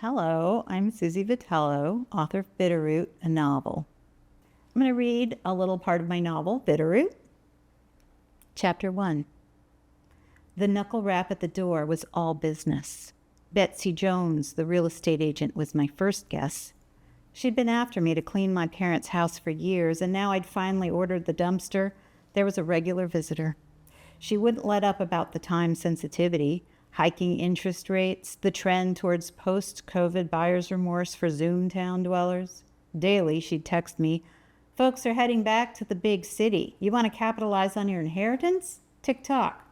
Hello, I'm Suzy Vitello, author of Bitterroot, a novel. I'm going to read a little part of my novel, Bitterroot. Chapter 1. The knuckle rap at the door was all business. Betsy Jones, the real estate agent, was my first guess. She'd been after me to clean my parents' house for years, and now I'd finally ordered the dumpster. There was a regular visitor. She wouldn't let up about the time sensitivity, hiking interest rates, the trend towards post-COVID buyer's remorse for Zoomtown dwellers. Daily, she'd text me, "Folks are heading back to the big city. You want to capitalize on your inheritance? Tick-tock."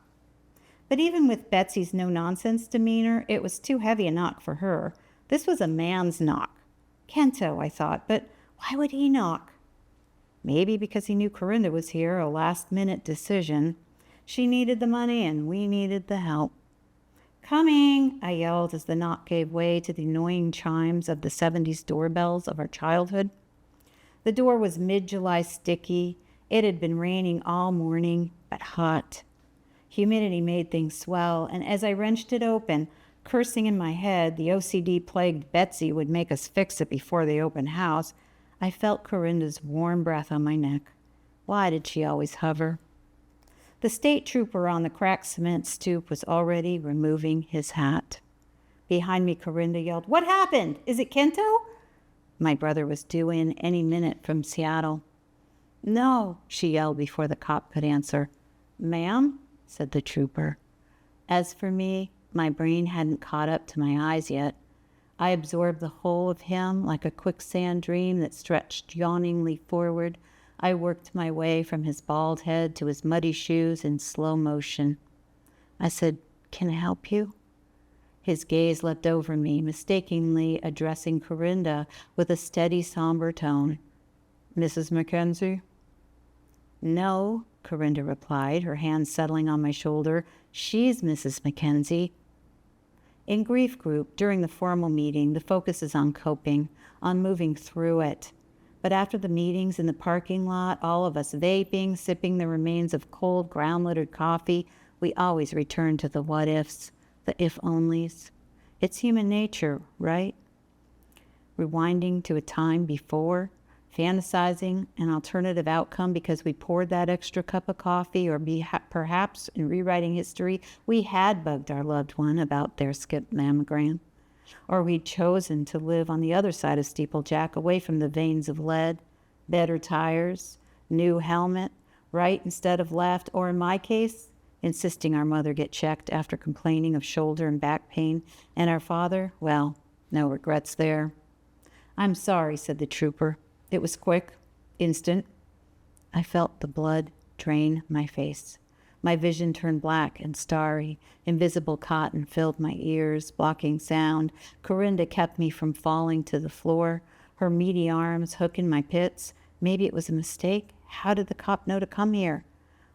But even with Betsy's no-nonsense demeanor, it was too heavy a knock for her. This was a man's knock. Kento, I thought, but why would he knock? Maybe because he knew Corinda was here, a last-minute decision. She needed the money and we needed the help. "Coming," I yelled as the knock gave way to the annoying chimes of the 70s doorbells of our childhood. The door was mid-July sticky. It had been raining all morning, but hot. Humidity made things swell, and as I wrenched it open, cursing in my head the OCD-plagued Betsy would make us fix it before the open house, I felt Corinda's warm breath on my neck. Why did she always hover? The state trooper on the cracked cement stoop was already removing his hat. Behind me, Corinda yelled, "What happened? Is it Kento?" My brother was due in any minute from Seattle. "No," she yelled before the cop could answer. "Ma'am?" said the trooper. As for me, my brain hadn't caught up to my eyes yet. I absorbed the whole of him like a quicksand dream that stretched yawningly forward. I worked my way from his bald head to his muddy shoes in slow motion. I said, "Can I help you?" His gaze leapt over me, mistakenly addressing Corinda with a steady, somber tone. "Mrs. Mackenzie?" "No," Corinda replied, her hand settling on my shoulder. "She's Mrs. Mackenzie." In grief group, during the formal meeting, the focus is on coping, on moving through it. But after the meetings in the parking lot, all of us vaping, sipping the remains of cold, ground-littered coffee, we always return to the what-ifs, the if-onlys. It's human nature, right? Rewinding to a time before, fantasizing an alternative outcome because we poured that extra cup of coffee, or perhaps in rewriting history, we had bugged our loved one about their skipped mammogram. Or we'd chosen to live on the other side of Steeplejack, away from the veins of lead, better tires, new helmet, right instead of left, or in my case, insisting our mother get checked after complaining of shoulder and back pain, and our father, well, no regrets there. "I'm sorry," said the trooper. It was quick, instant. I felt the blood drain my face. My vision turned black and starry. Invisible cotton filled my ears, blocking sound. Corinda kept me from falling to the floor, her meaty arms hooking my pits. Maybe it was a mistake. How did the cop know to come here?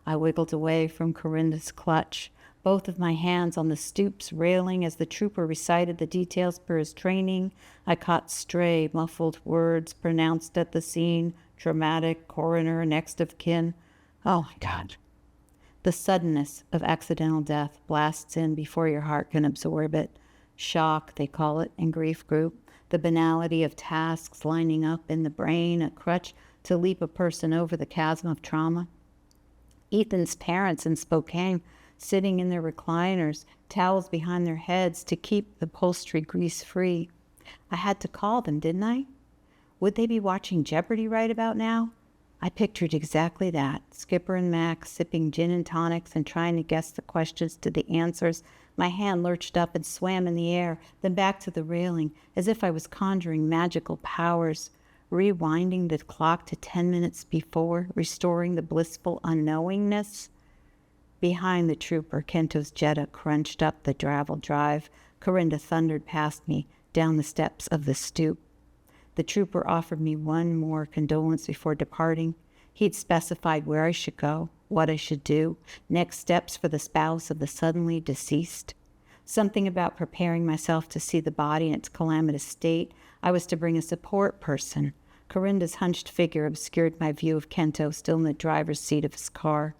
I wiggled away from Corinda's clutch, both of my hands on the stoop's railing as the trooper recited the details per his training. I caught stray, muffled words pronounced at the scene: dramatic, coroner, next of kin. Oh, my God. The suddenness of accidental death blasts in before your heart can absorb it. Shock, they call it in grief group. The banality of tasks lining up in the brain, a crutch to leap a person over the chasm of trauma. Ethan's parents in Spokane, sitting in their recliners, towels behind their heads to keep the upholstery grease-free. I had to call them, didn't I? Would they be watching Jeopardy right about now? I pictured exactly that, Skipper and Mac sipping gin and tonics and trying to guess the questions to the answers. My hand lurched up and swam in the air, then back to the railing, as if I was conjuring magical powers, rewinding the clock to 10 minutes before, restoring the blissful unknowingness. Behind the trooper, Kento's Jetta crunched up the gravel drive. Corinda thundered past me, down the steps of the stoop. The trooper offered me one more condolence before departing. He'd specified where I should go, what I should do, next steps for the spouse of the suddenly deceased. Something about preparing myself to see the body in its calamitous state. I was to bring a support person. Corinda's hunched figure obscured my view of Kento still in the driver's seat of his car.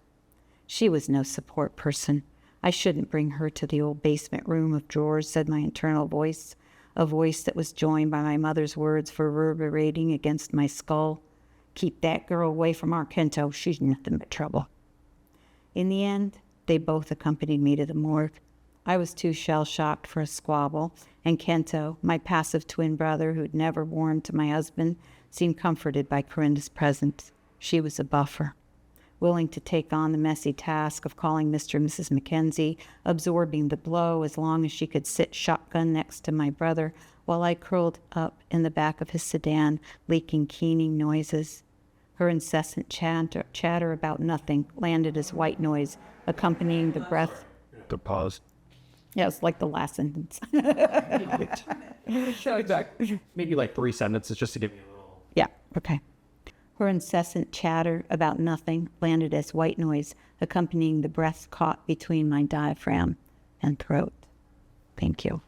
She was no support person. I shouldn't bring her to the old basement room of drawers, said my internal voice. a voice that was joined by my mother's words reverberating against my skull. "Keep that girl away from our Kento. She's nothing but trouble." In the end, they both accompanied me to the morgue. I was too shell-shocked for a squabble, and Kento, my passive twin brother who'd never warmed to my husband, seemed comforted by Corinda's presence. She was a buffer, willing to take on the messy task of calling Mr. and Mrs. Mackenzie, absorbing the blow as long as she could sit shotgun next to my brother while I curled up in the back of his sedan, leaking keening noises. Her incessant chatter about nothing landed as white noise, accompanying the breath. To pause. Yeah, it's like the last sentence. Exactly. Maybe like 3 sentences just to give you a little. Yeah, okay. Her incessant chatter about nothing landed as white noise, accompanying the breath caught between my diaphragm and throat. Thank you.